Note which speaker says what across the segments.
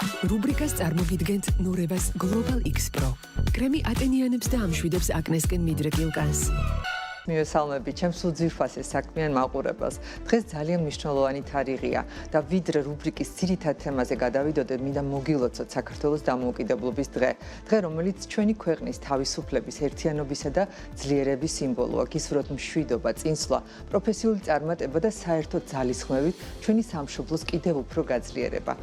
Speaker 1: რუბრიკას წარმოგიდგენთ ნურებას Global X Pro. კრემი ატენიანებს და ამშვიდებს აკნესკენ მიდრეკილ კანს.
Speaker 2: მივესალმები ჩემს უძვირფასეს საქმიან მაყურებელს. დღეს ძალიან მნიშვნელოვანი თარიღია და ვიდრე რუბრიკის ძირითად თემაზე გადავიდოდეთ, მინდა მოგილოცოთ საქართველოს დამოუკიდებლობის დღე. დღე, რომელიც ჩვენი ქვეყნის თავისუფლების, ერთიანობისა და ძლიერების სიმბოლოა. გისურვოთ მშვიდობა, წინსვლა, პროფესიული წარმატება და საერთო ძალისხმევით ჩვენი სამშობლოს კიდევ უფრო გაძლიერება.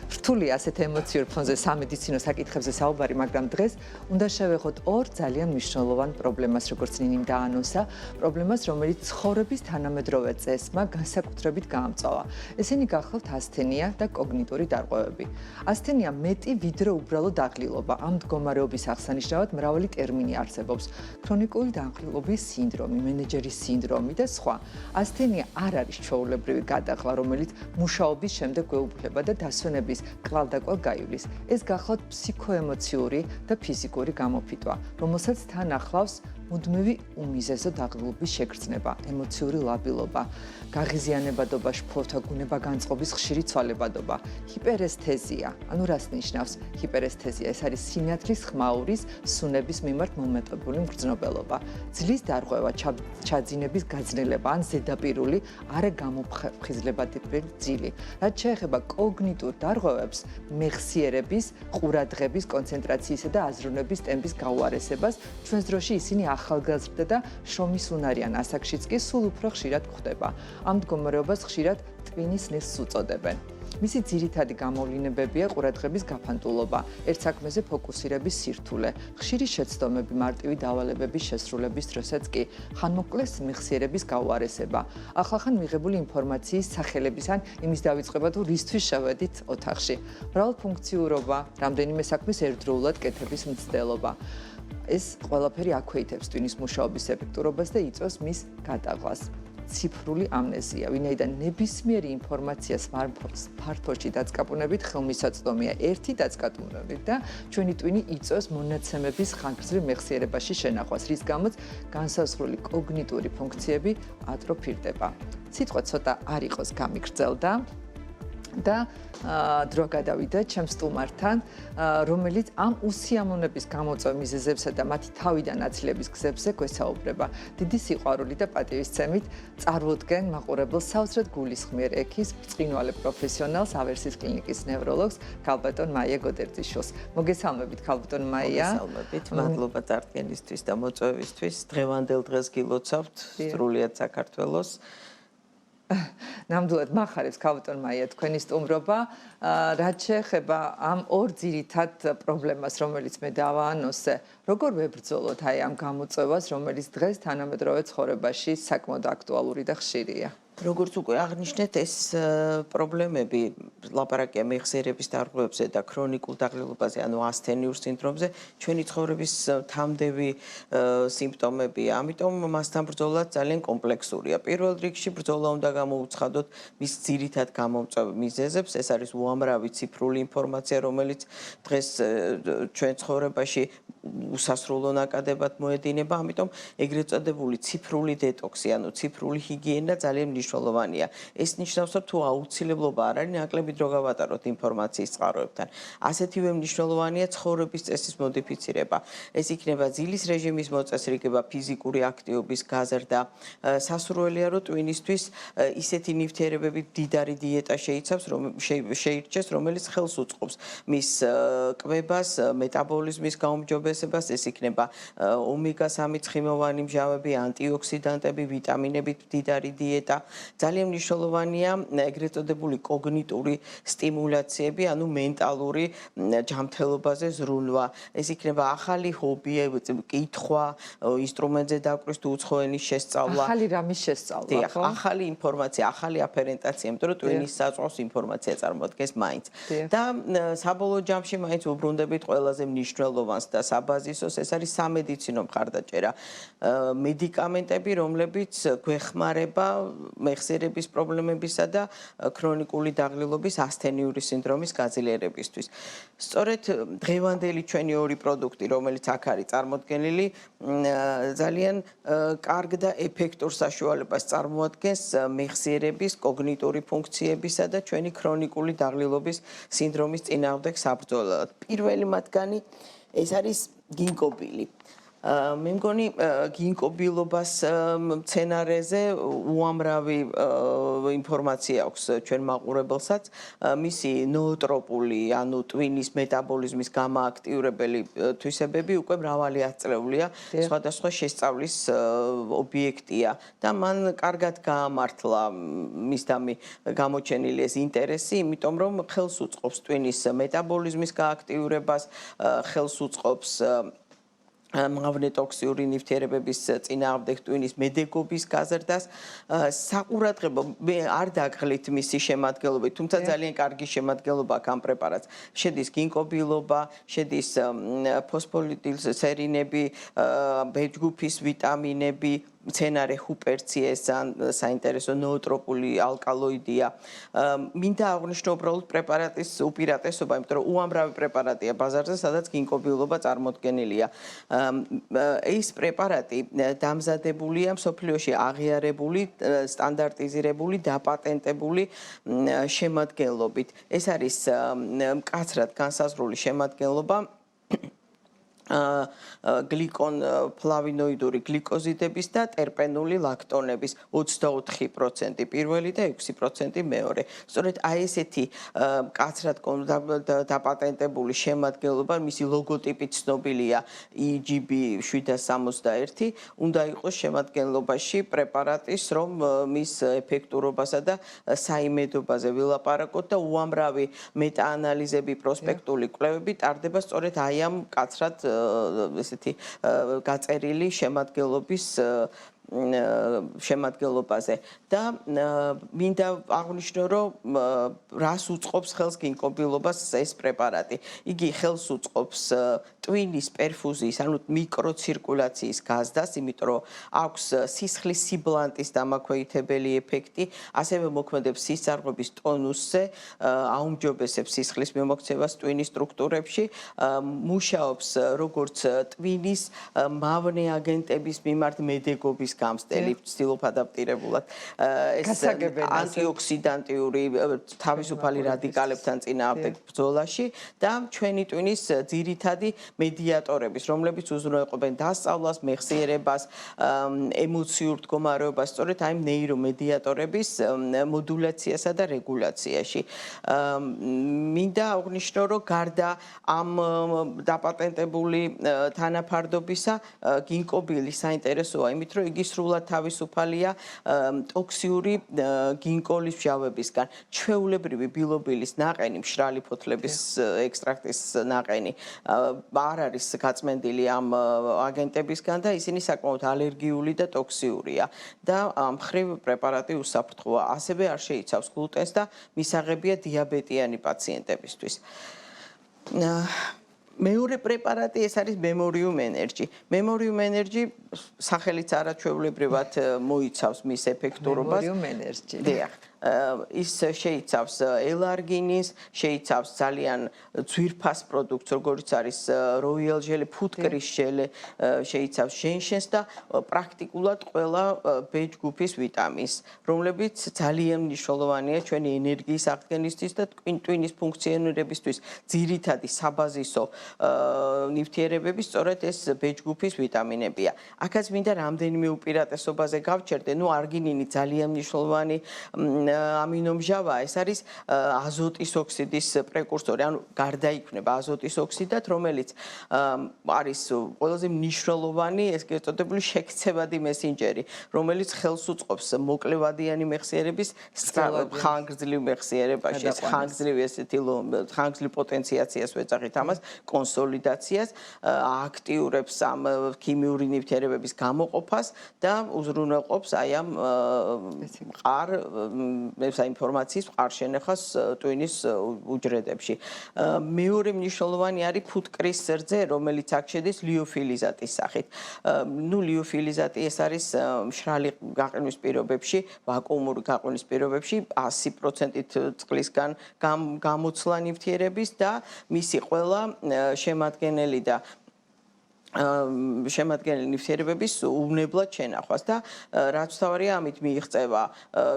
Speaker 2: რთული ასეთ ემოციურ ფონზე სამედიცინო საკითხებზე საუბარი, მაგრამ დღეს უნდა შევეხოთ ორ ძალიან მნიშვნელოვან პრობლემას, როგორც ნინიმ დაანონსა. პრობლემას, რომელიც ცხოვრების თანამედროვე წესმა განსაკუთრებით გაამწვავა. ესენი გახლავთ ასთენია და კოგნიტური დარღვევები. ასთენია მეტი ვიდრე უბრალო დაღლილობა. ამ მდგომარეობის აღსანიშნავად მრავალი ტერმინი არსებობს. ქრონიკული დაღლილობის სინდრომი, მენეჯერის სინდრომი და სხვა. ასთენია არ არის ჩვეულებრივი გადაღლა, რომელიც მუშაობის შემდეგ გვეუფლება და დასვენების კვალდაკვალ გაივლის. ეს გახლავთ ფსიქოემოციური და ფიზიკური გამოფიტვა, რომელსაც თან ახლავს მუდმივი უმიზესო დაღლილობის შეგრძნება, ემოციური ლაბილობა, გაღიზიანებადობა, შფოთა გუნება განწყობის ხშირი ცვალებადობა, ჰიპერესთეზია. ანუ რას ნიშნავს ჰიპერესთეზია? ეს არის სინათლის ხმაურის სუნების მიმართ მომეტებული მგრძნობელობა, ძლის დარღვევა, ჩაძინების გაძნელება ან ზედაპირული არაგამოფხიზლებადი ძილი. რაც შეეხება კოგნიტურ დარღვევებს, მეხსიერების, ყურადღების, კონცენტრაციისა და აზროვნების ტემპის გაუარესებას, ჩვენს დროში ისინი ახალგაზრდა და შრომის უნარიან ასაკშიც კი სულ უფრო ხშირად გვხდება. ამ მდგომარეობას ხშირად ტვინის ნესს უწოდებენ. მისი ძირითადი გამოვლინებებია ყურადღების გაფანტულობა, ერთ საქმეზე ფოკუსირების სირთულე, ხშირი შეცდომები, მარტივი დავალებების შესრულების დროსაც კი ხანმოკლეს მეხსიერების გაუარესება, ახლახან მიღებული ინფორმაციის სახელების ან იმის დავიწყება თუ რისთვის შევედით ოთახში, მრავალფუნქციურობა, რამდენიმე საქმის ერთდროულად კეთების მცდელობა. ეს ყველაფერი აქვეითებს ტვინის მუშაობის ეფექტურობას და იწვევს მის გადაღლას. ციფრული ამნეზია, ვინაიდან ნებისმიერი ინფორმაცია სმარტფონში დაწყაპუნებით ხელმისაწვდომია ერთი დაწყაპუნებით და ჩვენი ტვინი იწვევს მონაცემების ხანგრძლივ მეხსიერებაში შენახვას, რის გამოც განსაზღვრული კოგნიტური ფუნქციები ატროფირდება. სიტყვა ცოტა არ იყოს გამიგრძელდა და დრო გადავიდა ჩემს სტუმართან, რომელიც ამ უსიამოვნების გამოწვევ მიზეზებსა და მათი თავიდან აცილების გზებზე გვესაუბრება. დიდი სიყვარული და პატივისცემით წარვოდგენ მაყურებელს საოცრად გულისხმიერ ექის ბრწყინვალე პროფესიონალს, ავერსის კლინიკის ნევროლოგს, ქალბატონ მაია გოდერძიშვილს. მოგესალმებით, ქალბატონ მაია.
Speaker 3: მოგესალმებით, მადლობა წარდგენისთვის და მოწვევისთვის. დღევანდელ დღეს გილოცავთ სრულიად საქართველოს.
Speaker 2: ნამდვილად მახარებს ქალბატონ მაია თქვენი სტუმრობა. რაც შეეხება ამ ორ ძირითად პრობლემას, რომელიც მე დავაანონსე, როგორ ვებრძოლოთ აი ამ გამოწვევას, რომელიც დღეს თანამედროვე ცხოვრებაში საკმაოდ აქტუალური და ხშირია?
Speaker 3: როგორც უკვე აღნიშნეთ, ეს პრობლემები, ლაპარაკია მეხსიერების დარღვევებზე და ქრონიკულ დაღლილობაზე, ანუ ასთენიურ სინდრომზე, ჩვენი ცხოვრების თამდევი სიმპტომებია. ამიტომ მასთან ბრძოლა ძალიან კომპლექსურია. პირველ რიგში ბრძოლა უნდა გამოუცხადოთ მის ძირითად გამომწვევ მიზეზებს. ეს არის უამრავი ციფრული ინფორმაცია, რომელიც დღეს ჩვენ ცხოვრებაში უსასრულო ნაკადებად მოედინება. ამიტომ ეგრეთ წოდებული ციფრული დეტოქსი, ანუ ციფრული ჰიგიენა ძალიან მნიშვნელოვანია. ეს ნიშნავს, რომ თუ აუცილებლობა არ არის, ნაკლები დრო გავატაროთ ინფორმაციის წყაროებთან. ასეთივე მნიშვნელოვანია ცხოვრების წესის მოდიფიცირება. ეს იქნება ძილის რეჟიმის მოწესრიგება, ფიზიკური აქტივობის გაზრდა. სასურველია, რომ ტვინისთვის ისეთი ნივთიერებები მდიდარი დიეტა შეირჩეს, რომელიც ხელს უწყობს მის კვებას, მეტაბოლიზმის გაუმჯობესებას. ეს იქნება ომეგა-3 ცხიმოვანი მჟავები, ანტიოქსიდანტები, ვიტამინებით მდიდარი დიეტა. ძალიან მნიშვნელოვანია ეგრეთ წოდებული კოგნიტური სტიმულაციები, ანუ მენტალური ჯანმრთელობაზე ზრუნვა. ეს იქნება ახალი ჰობი, კითხვა, ინსტრუმენტზე დაკვრვის თუ უცხო ენის შესწავლა.
Speaker 2: ახალი რამის შესწავლა,
Speaker 3: ხო? ახალი ინფორმაცია, ახალი აფერენტაცია, იმიტომ რომ ტვინის საწყოს ინფორმაცია წარმოადგენს მაინც. და საბოლოო ჯამში მაინც უბრუნდებით ყველაზე მნიშვნელოვანს და საბაზისოს, ეს არის სამედიცინო მხარდაჭერა. მედიკამენტები, რომლებიც გვეხმარება მეხსიერების პრობლემებისა და ქრონიკული დაღლილობის ასთენიური სინდრომის გაძლიერებისთვის. სწორედ დღევანდელი ჩვენი ორი პროდუქტი, რომელიც აქ არის წარმოდგენილი, ძალიან კარგ და ეფექტურ საშუალებას წარმოადგენს მეხსიერების, კოგნიტური ფუნქციებისა და ჩვენი ქრონიკული დაღლილობის სინდრომის წინააღმდეგ საბრძოლველად. პირველი მათგანი ეს არის გინკობილი. მე მგონი გინკობილობას მცენარეზე უამრავი ინფორმაცია აქვს ჩვენ მაყურებელსაც. მისი ნოოტროპული, ანუ ტვინის მეტაბოლიზმის გამააქტიურებელი თვისებები უკვე მრავალი ათწლეულია სხვადასხვა შესწავლის ობიექტია და მან კარგად გაამართლა მისდამი გამოჩენილი ეს ინტერესი, იმიტომ რომ ხელს უწყობს ტვინის მეტაბოლიზმის გააქტიურებას, ხელს უწყობს მაღნეტოქსიური ნივთიერებების წინააღმდეგ ტვინის მედეგობის გაზრდას. საყურადღებო მე არ დაგღლით მისი შემადგენლობა, თუმცა ძალიან კარგი შემადგენლობა აქვს ამ პრეპარატს. შედის გინკობილობა, შედის ფოსფოლიპიდსერინები, ბ-ჯგუფის ვიტამინები, მცენარე ჰუპერცია, ეს საინტერესო ნოოტროპული ალკალოიდია. მინდა აღვნიშნო უბრალოდ პრეპარატის უპირატესობა, იმიტომ რომ უამრავი პრეპარატია ბაზარზე, სადაც გინკობილობა წარმოდგენილია. ეს პრეპარატი დამზადებულია მსოფლიოში აღიარებული, სტანდარტიზირებული, დაპატენტებული შემადგენლობით. ეს არის მკაცრად განსაზღვრული შემადგენლობა. გლიკონ ფლავინოიდური გლიკოზიდების და ტერპენული ლაქტონების 24% პირველი და 6% მეორე. სწორედ აი ესეთი მკაცრად დაპატენტებული შემადგენლობა, მისი ლოგოტიპი ცნობილია EGB 761, უნდა იყოს შემადგენლობაში პრეპარატის, რომ მის ეფექტურობასა და საიმედობაზე ვილაპარაკოთ და უამრავი მეტაანალიზები, პროსპექტული კვლევები ტარდება სწორედ აი ამ მკაცრად ესეთი გაწერილი შემადგენლობაზე და მინდა აღვნიშნო, რომ რას უწყობს ხელს გინკობილობას ეს პრეპარატი. იგი ხელს უწყობს ტვინის პერფუზიის, ანუ მიკროცირკულაციის გაზრდას, იმიტომ რომ აქვს სისხლის სიბლანტის დამაქვეითებელი ეფექტი, ასევე მოქმედებს სისხლძარღვების ტონუსზე, აუმჯობესებს სისხლის მიმოქცევას ტვინის სტრუქტურებში, მუშაობს როგორც ტვინის მავნე აგენტების მიმართ მედეგობის გამსტელი, ცდილობ ადაპტირებულად. ეს ანტიოქსიდანტიური თავისუფალი რადიკალებთან წინააღმდეგ ბრძოლაში და ჩვენი ტვინის ძირითადი მედიატორების, რომლებიც უზრუნველყოფენ დასწავლას, მეხსიერებას, ემოციურ მდგომარეობას, სწორედ აი ნეირომედიატორების მოდულაციასა და რეგულაციაში. მინდა აღვნიშნო, რომ გარდა ამ დაპატენტებული თანაფარდობისა, გინკობილი საინტერესოა იმით, რომ იგი სრულად თავისუფალია ტოქსიური გინკოლის მჟავებისგან. ჩვეულებრივი ბილობილის ნაყენი, მშრალი ფოთლების ექსტრაქტის ნაყენი არ არის გაწმენდილი ამ აგენტებისგან და ისინი საკმაოდ ალერგიული და ტოქსიურია და ამ მხრივ პრეპარატი უსაფრთხოა. ასევე არ შეიცავს გლუტენს და მისაღებია დიაბეტიანი პაციენტებისთვის. მეორე პრეპარატი ეს არის Memorium Energy. Memorium Energy სახელიც არაჩვეულებრივად მოიცავს მის ეფექტურობას.
Speaker 2: Memorium Energy.
Speaker 3: დიახ. ის შეიცავს ელარგინინს, შეიცავს ძალიან ძვირფას პროდუქტს, როგორც არის Royal Jelly, ფუტკრის ჟელე, შეიცავს ჟენშენს და პრაქტიკულად ყველა B-ჯგუფის ვიტამინს, რომლებიც ძალიან მნიშვნელოვანია ჩვენი ენერგიის აღდგენისთვის და ტვინის ფუნქციონირებისთვის. ძირითადი საბაზისო ნივთიერებები სწორედ ეს B-ჯგუფის ვიტამინებია. აქაც მინდა რამდენიმე უპირატესობაზე გავჩერდე, არგინინი ძალიან მნიშვნელოვანი ამინომჟავა, ეს არის აზოტის ოქსიდის პრეკურსორი, ანუ გარდაიქმნება აზოტის ოქსიდად, რომელიც არის ყველაზე მნიშვნელოვანი, ესე ეწოდებული შექცევადი მესენჯერი, რომელიც ხელს უწყობს მოკლევადიანი მეხსიერების ხანგრძლივ მეხსიერებაში, ხანგრძლივ ესეთი ხანგრძლივ პოტენციაციას ვეძახით ამას, კონსოლიდაციას, აქტიურებს ამ ქიმიური ნივთიერებების გამოყოფას და უზრუნველყოფს აი ამ მყარ საინფორმაციის მყარშენახას ტვინის უჯრედებში. მეორე მნიშვნელოვანი არის ფუტკრის რძე, რომელიც აქ შედის ლიოფილიზატის სახით. ლიოფილიზატი ეს არის მშრალი გაყინვის პირობებში, ვაკუუმური გაყინვის პირობებში 100%-ით წყლისგან გამოცლა ნივთიერების და მისი ყველა შემადგენელი და შემადგენელი ნივთიერებების უვნებლად შენახვას და რაც თავარია ამით მიიღწევა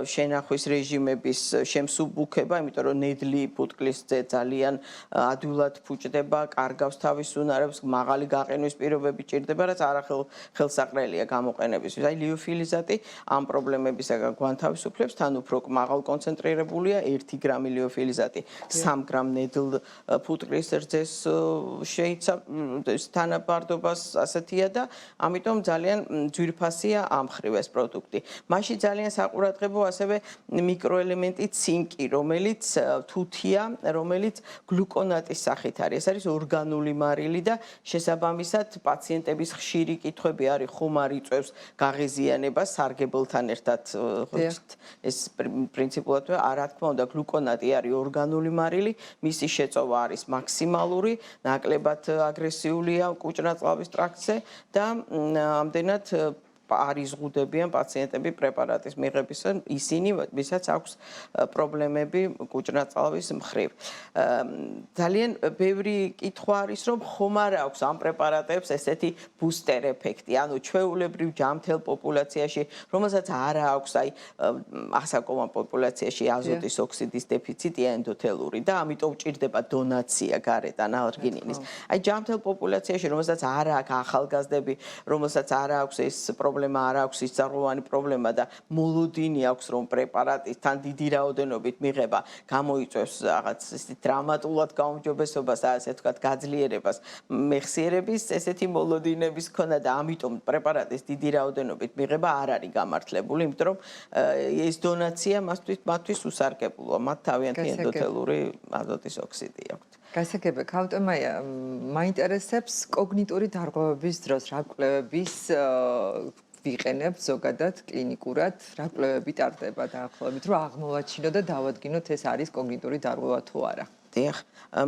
Speaker 3: შენახვის რეჟიმების შემსუბუქება, იმიტომ რომ ნედლი ფუტკლის რძე ძალიან ადვილად ფუჭდება, კარგავს თავის უნარებს, მაღალი გაყინვის პირობები ჭირდება, რაც არახელსაყრელია გამოყენებისთვის. აი ლიოფილიზატი ამ პრობლემებისაგან გვანთავისუფლებს, თან უფრო მაღალ კონცენტრირებულია 1 გრამი ლიოფილიზატი 3 გრამ ნედლ ფუტკლის რძეს შეიცავს თანაბარდო ასეთია და ამიტომ ძალიან ძვირფასია ამ ხრივ ეს პროდუქტი. მასში ძალიან საყურადღებო ასევე მიკროელემენტი ცინკი, რომელიც თუთია, რომელიც გლუკონატის სახით არის. ეს არის ორგანული მარილი და შესაბამისად პაციენტების ხშირი კითხვები არის ხომ არ იწვევს გაღიზიანებას სარგებელთან ერთად. ეს პრინციპულად რა თქმა უნდა გლუკონატი არის ორგანული მარილი, მისი შეწოვა არის მაქსიმალური, ნაკლებად აგრესიულია კუჭნაწლავის ტრაქტზე და ამდენად არიზღუდებიან პაციენტები პრეპარატის მიღებისას, ისინი, ვისაც აქვს პრობლემები კუჭნაწლავის მხრივ. ძალიან ბევრი კითხვა არის, რომ ხომ არ აქვს ამ პრეპარატებს ესეთი ბუსტერ ეფექტი, ანუ ჩვეულებრივ ჯამთელ პოპულაციაში, რომელსაც არ აქვს აი ასაკოვან პოპულაციაში აზოტის ოქსიდის დეფიციტია ენდოთელური და ამიტომ ჭირდება დონაცია გარედან ალერგინინის. აი ჯამთელ პოპულაციაში, რომელსაც არ აქვს ახალგაზრდები, რომელსაც არ აქვს ეს პრობლემა არ აქვს ისწავლოვანი პრობლემა და მოლოდინი აქვს რომ პრეპარატის თან დიდი რაოდენობით მიღება გამოიწვევს რაღაც ისეთი დრამატულად გაუმჯობესობას და ასე ვთქვათ გაძლიერებას მეხსიერების ესეთი მოლოდინების ქონა და ამიტომ პრეპარატის დიდი რაოდენობით მიღება არ არის გამართლებული, იმიტომ რომ ეს დონაცია მათთვის უსარგებლოა, მათ თავიანთი ენდოთელური აზოტის ოქსიდი აქვთ.
Speaker 2: გასაგებია, ქავტომაია, მაინტერესებს კოგნიტური დარღვევების დროს რა კვლევების ვიყენებთ ზოგადად კლინიკურად, რა კვლევები ტარდება დაახლოებით, რომ აღმოვაჩინო და დავადგინოთ ეს არის კოგნიტური დარღვევა თუ არა.
Speaker 3: დიახ,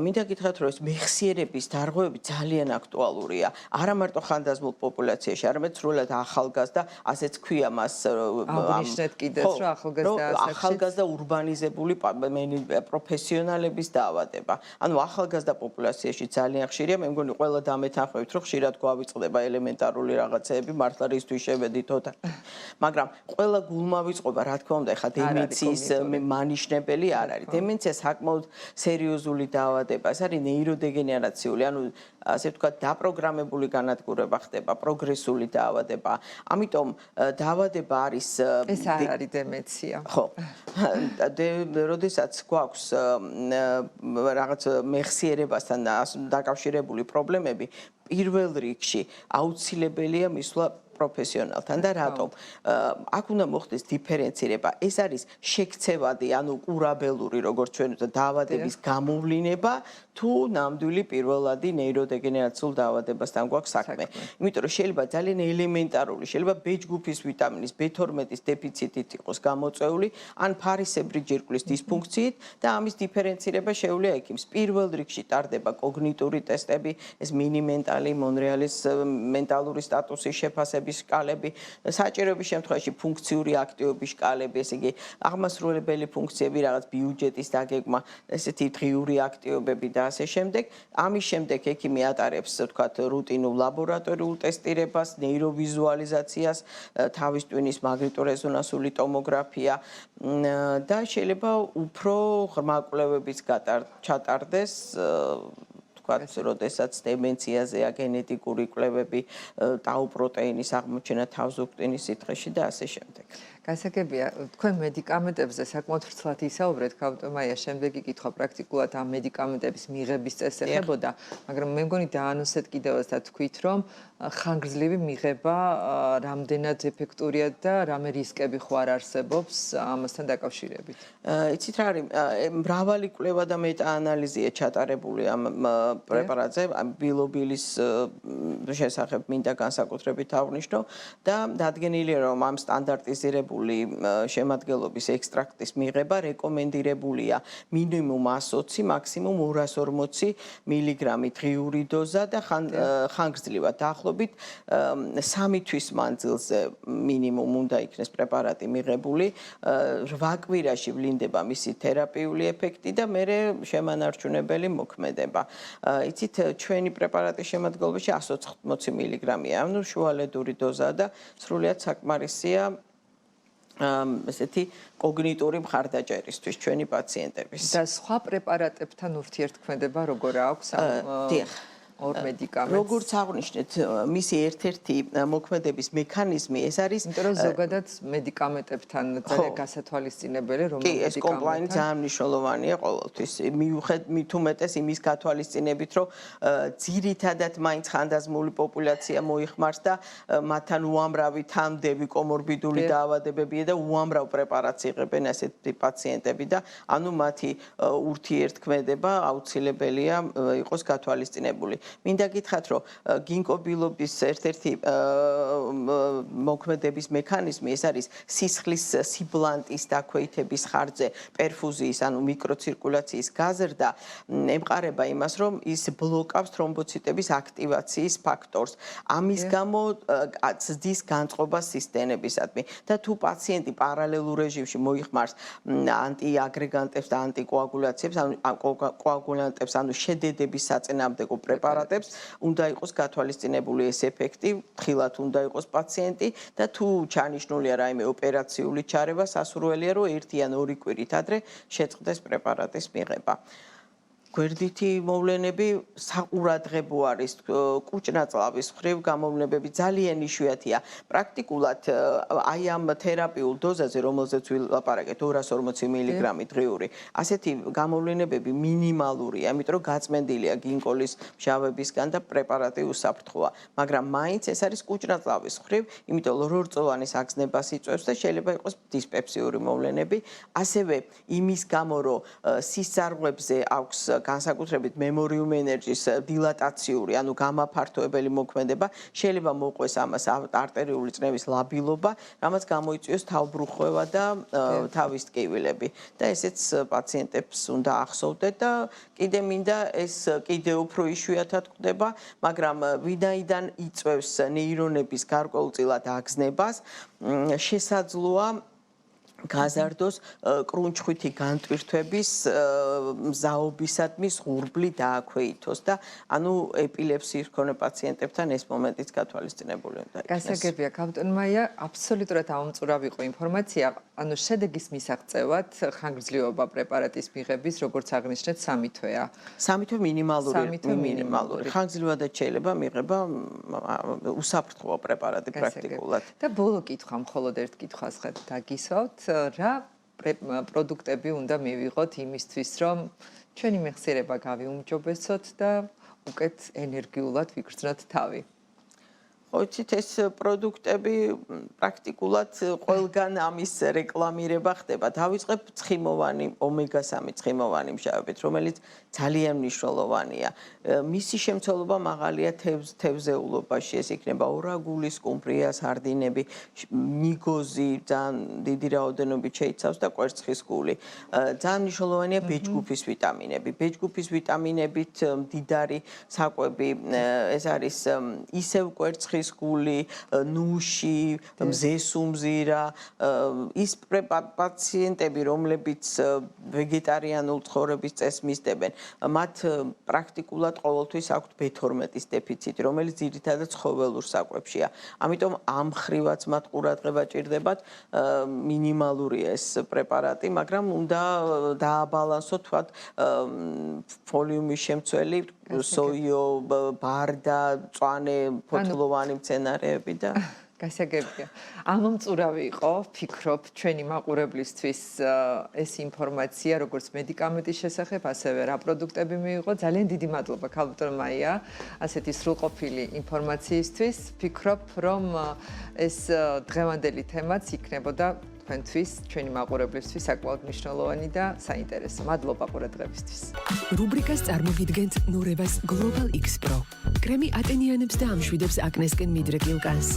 Speaker 3: მინდა გითხრათ, რომ ეს მეხსიერების დარღვევები ძალიან აქტუალურია. არა მარტო ხანდაზმულ პოპულაციაში, არამედ სრულად ახალგაზრდა, ასეც ქვია მას
Speaker 2: აღნიშნეთ კიდეც, რომ
Speaker 3: ახალგაზრდა ურბანიზებული პროფესიონალების დაავადება. ანუ ახალგაზრდა პოპულაციაში ძალიან ხშირია, მე მგონი ყველა დამეთანხმებით, რომ ხშირად გვავიწყდება ელემენტარული რაღაცეები, მართლა რისთვის შევედით ოთახი. მაგრამ ყველა გულმავიწყობა, რა თქმა უნდა, ეხა დემენციის მანიშნებელი არ არის. დემენცია საკმაოდ სერიოზული დაავადება, ეს არის ნეიროდეგენერაციული, ანუ ასე ვთქვათ, დაპროგრამებული განადგურება ხდება, პროგრესული დაავადება. ამიტომ დაავადება არის
Speaker 2: ეს არ არის დემენცია.
Speaker 3: ხო. როდესაც გვაქვს რაღაც მეხსიერებასთან დაკავშირებული პრობლემები, პირველ რიგში აუცილებელია მისვლა პროფესიონალთან და რატომ? აქ უნდა მოხდეს დიფერენცირება. ეს არის შექცევადი, ანუ ყურაბელური, როგორც ჩვენ დაავადების გამოვლინება თუ ნამდვილი პირველადი ნეიროდეგენერაციულ დაავადებასთან გვაქვს საქმე. იმიტომ რომ შეიძლება ძალიან ელემენტარული, შეიძლება B ჯგუფის ვიტამინის B12-ის დეფიციტით იყოს გამოწვეული, ან ფარისებრი ჯირკვლის დისფუნქციით და ამის დიფერენცირება შეუძლია ექიმს. პირველ რიგში ტარდება კოგნიტური ტესტები, ეს მინიმენტალი, მონრეალის მენტალური სტატუსის შეფასების შკალები, საჭიროების შემთხვევაში ფუნქციური აქტივობის შკალები, ესე იგი აღმასრულებელი ფუნქციები, რაღაც ბიუჯეტის დაგეგმა, ესეთი დღიური აქტივობები და ასე შემდეგ. ამის შემდეგ ექიმი ატარებს, ვთქვათ, რუტინულ ლაბორატორიულ ტესტირებას, ნეიროვიზუალიზაციას, თავის ტვინის მაგნიტორეზონანსული ტომოგრაფია და შეიძლება უფრო ღრმა კვლევებიც ჩატარდეს ვთქვათ, როდესაც დემენციაზეა გენეტიკური კვლევები, ტაუ პროტეინის აღმოჩენა თავზუქტინის სითხეში და ასე შემდეგ.
Speaker 2: გასაგებია, თქვენ მედიკამენტებზე საკმაოდ ვრცლად ისაუბრეთ, ქავტომაია, შემდეგი კითხვა პრაქტიკულად ამ მედიკამენტების მიღების წესს ეხებოდა, მაგრამ მე მგონი დაანონსეთ კიდევაც და თქვით, რომ ხანგრძლივი მიღება რამდენად ეფექტურია და რამე რისკები ხო არ არსებობს ამასთან დაკავშირებით.
Speaker 3: იცით რა არის, მრავალი კვლევა და მეტაანალიზია ჩატარებული ამ პრეპარატზე, ბილობილის შესახებ მინდა განსაკუთრებით აღვნიშნო და დადგენილია, რომ ამ სტანდარტიზირებული განსხვავებული შემადგენლობის ექსტრაქტის მიღება რეკომენდირებულია მინიმუმ 120, მაქსიმუმ 240 მილიგრამი დღიური დოზა და ხანგრძლივად დაახლოებით 3 თვის მანძილზე მინიმუმ უნდა იქნეს პრეპარატი მიღებული, 8 კვირაში ვლინდება მისი თერაპიული ეფექტი და მერე შემანარჩუნებელი მოქმედება. იცით, ჩვენი პრეპარატის შემადგენლობაში 180 მილიგრამია, ანუ შუალედური დოზა და სრულიად საკმარისია ესეთი კოგნიტური მხარდაჭერისთვის ჩვენი პაციენტების.
Speaker 2: და სხვა პრეპარატებთან ურთიერთქმედება როგორ აქვს ორ მედიკამენტს?
Speaker 3: როგორც აღვნიშნეთ, მისი ერთ-ერთი მოქმედების მექანიზმი ეს არის,
Speaker 2: იმიტომ რომ ზოგადად მედიკამენტებთან ძალიან გასათვალისწინებელი, რომ
Speaker 3: ეს კომპლაინი ძალიან მნიშვნელოვანია ყოველთვის. მით უმეტეს იმის გათვალისწინებით, რომ ძირითადად მაინც ხანდაზმული პოპულაცია მოიხმარს და მათთან უამრავი თანდები კომორბიდული დაავადებებია და უამრავ პრეპარატს იღებენ ასეთი პაციენტები და ანუ მათი ურთიერთქმედება აუცილებელია იყოს გათვალისწინებული. მინდა გითხრათ, რომ გინკობილობის ერთ-ერთი მოქმედების მექანიზმი ეს არის სისხლის სიბლანტის დაქვეითების ხარჯზე პერფუზიის, ანუ მიკროცირკულაციის გაზრდა, ემყარება იმას, რომ ის ბლოკავს თრომბოციტების აქტივაციის ფაქტორს. ამის გამო ზრდის განწყობას სისტემებისადმი და თუ პაციენტი პარალელურ რეჟიმში მოიხმარს ანტიაგრეგანტებს და ანტიკოაგულაციებს, კოაგულანტებს, ანუ შედედების საწინააღმდეგო პრეპარატებს, უნდა იყოს გათვალისწინებული ეს ეფექტი, ხილად უნდა იყოს პაციენტი და თუ ჩანიშნულია რაიმე ოპერაციული ჩარევა, სასურველია, რომ 1 ან 2 კვირით ადრე შეწყდეს პრეპარატის მიღება. გვერდითი მოვლენები საყურადღებო არის, კუჭნაწლავის მხრივ გამოვლენები ძალიან იშვიათია. პრაქტიკულად აი ამ თერაპიულ დოზაზე, რომელზეც ვილაპარაკეთ 240 მილიგრამი დღიური, ასეთი გამოვლენებები მინიმალურია, იმიტომ რომ გაწმენდილია გინკოლის მჟავებისგან და პრეპარატი უსაფრთხოა. მაგრამ მაინც ეს არის კუჭნაწლავის მხრივ, იმიტომ რომ რორწოვანის აგზნებას იწვევს და შეიძლება იყოს დისპეპსიური მოვლენები. ასევე იმის გამო, რომ სისწარღვებზე აქვს განსაკუთრებით მემორიუმ ენერგიის დილატაციური, ანუ გამაფართოებელი მოქმედება, შეიძლება მოყვეს ამას არტერიული წნევის ლაბილობა, რამაც გამოიწვიოს თავბრუხვევა და თავის ტკივილები. და ესეც პაციენტებს უნდა ახსოვდეთ და კიდე მინდა ეს კიდე უფრო იშვიათად ხდება, მაგრამ ვინაიდან იწვევს ნეირონების გარკვეულწილად აგზნებას, შესაძლოა გაზარდოს კრუნჩხვითი განტვირთვების მზაობისადმი ღურბლი დააქვეითოს და ანუ ეპილეფსიის მქონე პაციენტებთან ეს მომენტიც გათვალისწინებული უნდა იქნეს.
Speaker 2: გასაგებია, კაპიტან მაია, აბსოლუტურად ამომწურავი იყო ინფორმაცია, ანუ შედეგის მისაღწევად ხანგრძლივობა პრეპარატის მიღების, როგორც აღნიშნეთ, 3 თვეა.
Speaker 3: 3 თვე მინიმალური. ხანგრძლივადაც შეიძლება მიღება უსაფრთხო პრეპარატი პრაქტიკულად.
Speaker 2: და ბოლო კითხვა, მხოლოდ ერთ კითხვას დაგისვავთ. რა პროდუქტები უნდა მივიღოთ იმისთვის, რომ ჩვენი მეხსიერება გავიუმჯობესოთ და უკეთ ენერგიულად ვიგრძნოთ თავი?
Speaker 3: იცით, ეს პროდუქტები პრაქტიკულად ყველგან ამის რეკლამირება ხდება. დავიწყებ ცხიმოვანი, ომეგა-3 ცხიმოვანი მჟავებით, რომელიც ძალიან მნიშვნელოვანია. მისი შემცველობა მაღალია თევზეულობაში, ეს იქნება ორაგული, სკუმბრია, სარდინები, ნიგოზი, ძალიან დიდი რაოდენობით შეიცავს და კვერცხის გული. ძალიან მნიშვნელოვანია ბეჭდგუფის ვიტამინები. ბეჭდგუფის ვიტამინებით მდიდარი საკვები, ეს არის ისევ კვერცხის გული, ნუში, მზესუმზირა, ის პაციენტები, რომლებიც ვეგეტარიანულ ცხოვრების წესს მისდევენ, მათ პრაქტიკულად ყოველთვის აქვთ B12-ის დეფიციტი, რომელიც ძირითადად ცხოველურ საკვებშია. ამიტომ ამ ხრივაც მათ ყურადღება ჭირდებათ, მინიმალურია ეს პრეპარატი, მაგრამ უნდა დააბალანსოთ თქვათ ფოლიუმის შემცველი, სოიო, ბარდა, მწვანე, ფოთლოვანი მცენარეები და
Speaker 2: გასაგებია. ამომწურავი იყო, ვფიქრობ, ჩვენი მაყურებლისთვის ეს ინფორმაცია, როგორც მედიკამენტის შესახებ, ასევე რა პროდუქტები მიიღო. ძალიან დიდი მადლობა, კაპიტან მაია, ასეთი სრულყოფილი ინფორმაციისთვის. ვფიქრობ, რომ ეს დღევანდელი თემაც იქნებოდა თქვენთვის, ჩვენი მაყურებლისთვის საკმაოდ მნიშვნელოვანი და საინტერესო. მადლობა ყურადღებისთვის.
Speaker 1: რუბრიკას წარმოგიდგენთ ნურებას Global X Pro. კრემი ატენიანებს და ამშვიდებს აკნესკენ მიდრეკილ კანს.